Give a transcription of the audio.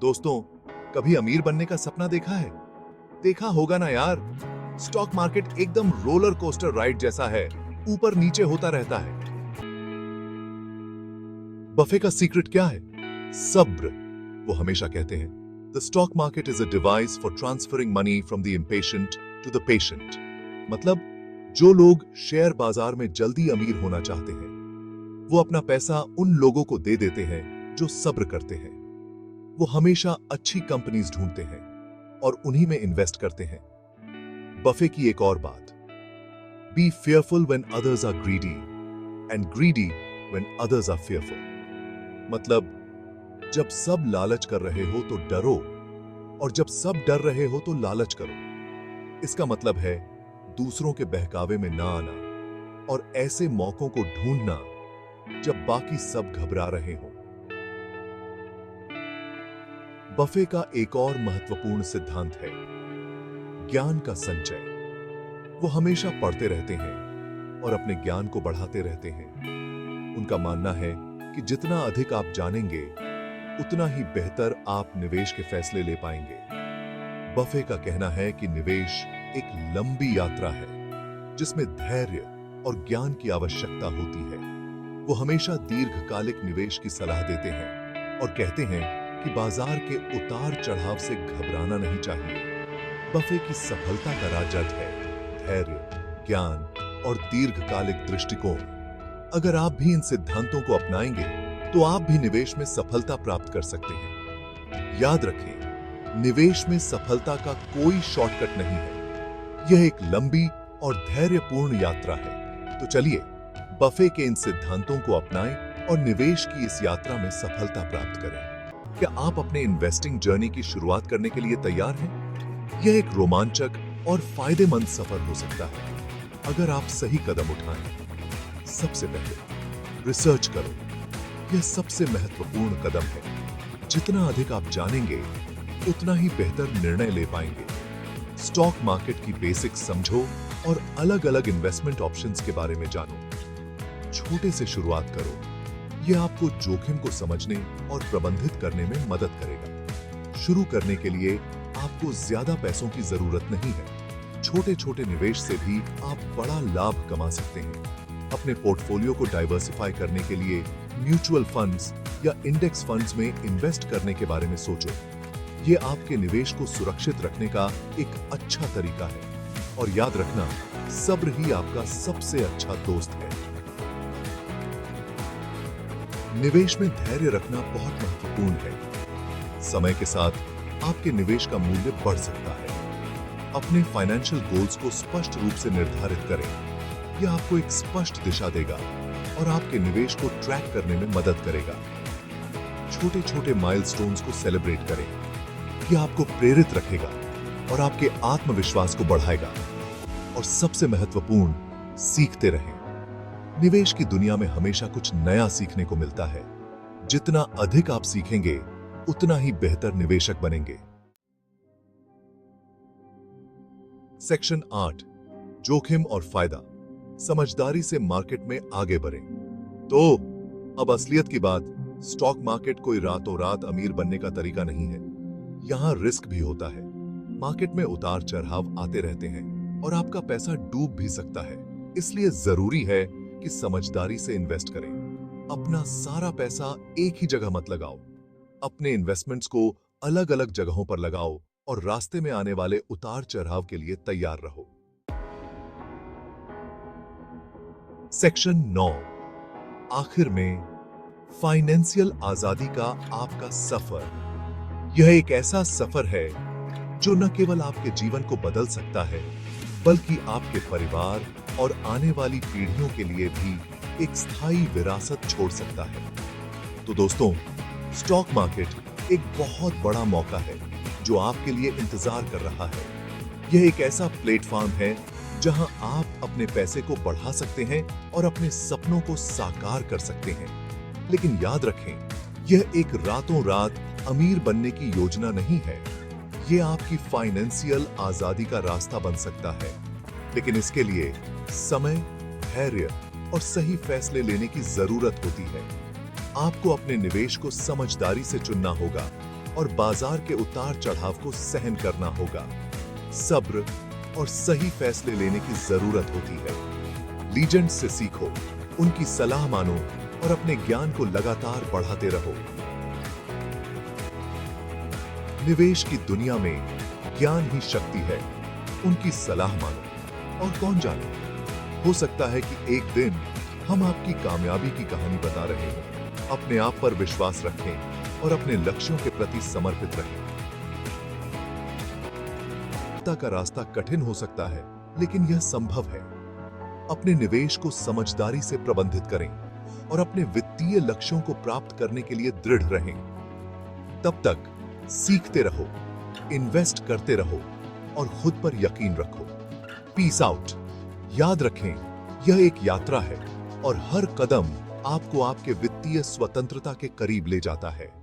दोस्तों, कभी अमीर बनने का सपना देखा है? देखा होगा ना यार। स्टॉक मार्केट एकदम रोलर कोस्टर राइड जैसा है, ऊपर नीचे होता रहता है। बफे का सीक्रेट क्या है? सब्र। वो हमेशा कहते हैं, the stock market is a device for transferring money from the impatient to the patient. मतलब जो लोग शेयर बाजार में जल्दी अमीर होना चाहते हैं, वो अपना पैसा उन लोगों को दे देते हैं जो सब्र करते हैं। वो हमेशा अच्छी कंपनीज ढूंढते हैं और उन्हीं में इन्वेस्ट करते हैं। बफे की एक और बात, be fearful when others are greedy and greedy when others are fearful. मतलब जब सब लालच कर रहे हो तो डरो, और जब सब डर रहे हो तो लालच करो। इसका मतलब है दूसरों के बहकावे में ना आना और ऐसे मौकों को ढूंढना जब बाकी सब घबरा रहे हो। बफे का एक और महत्वपूर्ण सिद्धांत है ज्ञान का संचय। वो हमेशा पढ़ते रहते हैं और अपने ज्ञान को बढ़ाते रहते हैं। उनका मानना है कि जितना अधिक आप जानेंगे, उतना ही बेहतर आप निवेश के फैसले ले पाएंगे। बफे का कहना है कि निवेश एक लंबी यात्रा है जिसमें धैर्य और ज्ञान की आवश्यकता होती है। वो हमेशा दीर्घकालिक निवेश की सलाह देते हैं और कहते हैं कि बाजार के उतार चढ़ाव से घबराना नहीं चाहिए। बफे की सफलता का राज है धैर्य, ज्ञान और दीर्घकालिक दृष्टिकोण। अगर आप भी इन सिद्धांतों को अपनाएंगे तो आप भी निवेश में सफलता प्राप्त कर सकते हैं। याद रखें, निवेश में सफलता का कोई शॉर्टकट नहीं है। यह एक लंबी और धैर्यपूर्ण यात्रा है। तो चलिए बफे के इन सिद्धांतों को अपनाएं और निवेश की इस यात्रा में सफलता प्राप्त करें। क्या आप अपने इन्वेस्टिंग जर्नी की शुरुआत करने के लिए तैयार हैं? यह एक रोमांचक और फायदेमंद सफर हो सकता है अगर आप सही कदम उठाएं। सबसे पहले रिसर्च करो। यह सबसे महत्वपूर्ण कदम है। जितना अधिक आप जानेंगे, उतना ही बेहतर निर्णय ले पाएंगे। स्टॉक मार्केट की बेसिक्स समझो और अलग-अलग इन्वेस्टमेंट ऑप्शंस के बारे में जानो। छोटे से शुरुआत करो। यह आपको जोखिम को समझने और प्रबंधित करने में मदद करेगा। शुरू करने के लिए आपको ज्यादा पैसों की जरूरत नहीं है। छोटे छोटे निवेश से भी आप बड़ा लाभ कमा सकते हैं। अपने पोर्टफोलियो को डाइवर्सिफाई करने के लिए म्यूचुअल फंड्स या इंडेक्स फंड्स में इन्वेस्ट करने के बारे में सोचो। यह आपके निवेश को सुरक्षित रखने का एक अच्छा तरीका है। और याद रखना, सब्र ही आपका सबसे अच्छा दोस्त है। निवेश में धैर्य रखना बहुत महत्वपूर्ण है। समय के साथ आपके निवेश का मूल्य बढ़ सकता है। अपने फाइनेंशियल गोल्स को स्पष्ट रूप से निर्धारित करें। यह आपको एक स्पष्ट दिशा देगा और आपके निवेश को ट्रैक करने में मदद करेगा। छोटे छोटे माइलस्टोन्स को सेलिब्रेट करें। यह आपको प्रेरित रखेगा और आपके आत्मविश्वास को बढ़ाएगा। और सबसे महत्वपूर्ण, सीखते रहें। निवेश की दुनिया में हमेशा कुछ नया सीखने को मिलता है। जितना अधिक आप सीखेंगे, उतना ही बेहतर निवेशक बनेंगे। सेक्शन 8, जोखिम और फायदा। समझदारी से मार्केट में आगे बढ़ें। तो अब असलियत की बात, स्टॉक मार्केट कोई रातों रात अमीर बनने का तरीका नहीं है। यहां रिस्क भी होता है। मार्केट में उतार चढ़ाव आते रहते हैं और आपका पैसा डूब भी सकता है। इसलिए जरूरी है कि समझदारी से इन्वेस्ट करें। अपना सारा पैसा एक ही जगह मत लगाओ। अपने इन्वेस्टमेंट्स को अलग अलग जगहों पर लगाओ और रास्ते में आने वाले उतार चढ़ाव के लिए तैयार रहो। सेक्शन 9, आखिर में फाइनेंशियल आजादी का आपका सफर। यह एक ऐसा सफर है जो न केवल आपके जीवन को बदल सकता है, बल्कि आपके परिवार और आने वाली पीढ़ियों के लिए भी एक स्थायी विरासत छोड़ सकता है। तो दोस्तों, स्टॉक मार्केट एक बहुत बड़ा मौका है जो आपके लिए इंतजार कर रहा है। यह एक ऐसा प्लेटफॉर्म है जहां आप अपने पैसे को बढ़ा सकते हैं और अपने सपनों को साकार कर सकते हैं। लेकिन याद रखें, यह एक रातों रात अमीर बनने की योजना नहीं है। यह आपकी फाइनेंशियल आजादी का रास्ता बन सकता है, लेकिन इसके लिए समय, धैर्य और सही फैसले लेने की जरूरत होती है। आपको अपने निवेश को समझदारी से चुनना होगा और बाजार के उतार चढ़ाव को सहन करना होगा। सब्र और सही फैसले लेने की जरूरत होती है। लीजेंड्स से सीखो, उनकी सलाह मानो और अपने ज्ञान को लगातार बढ़ाते रहो। निवेश की दुनिया में ज्ञान ही शक्ति है। उनकी सलाह मानो और कौन जाने, हो सकता है कि एक दिन हम आपकी कामयाबी की कहानी बता रहे हों। अपने आप पर विश्वास रखें और अपने लक्ष्यों के प्रति समर्पित रहें। सफलता का रास्ता कठिन हो सकता है, लेकिन यह संभव है। अपने निवेश को समझदारी से प्रबंधित करें और अपने वित्तीय लक्ष्यों को प्राप्त करने के लिए दृढ़ रहें। तब तक सीखते रहो, इन्वेस्ट करते रहो और खुद पर यकीन रखो। Peace out. याद रखें, यह एक यात्रा है और हर कदम आपको आपके वित्तीय स्वतंत्रता के करीब ले जाता है।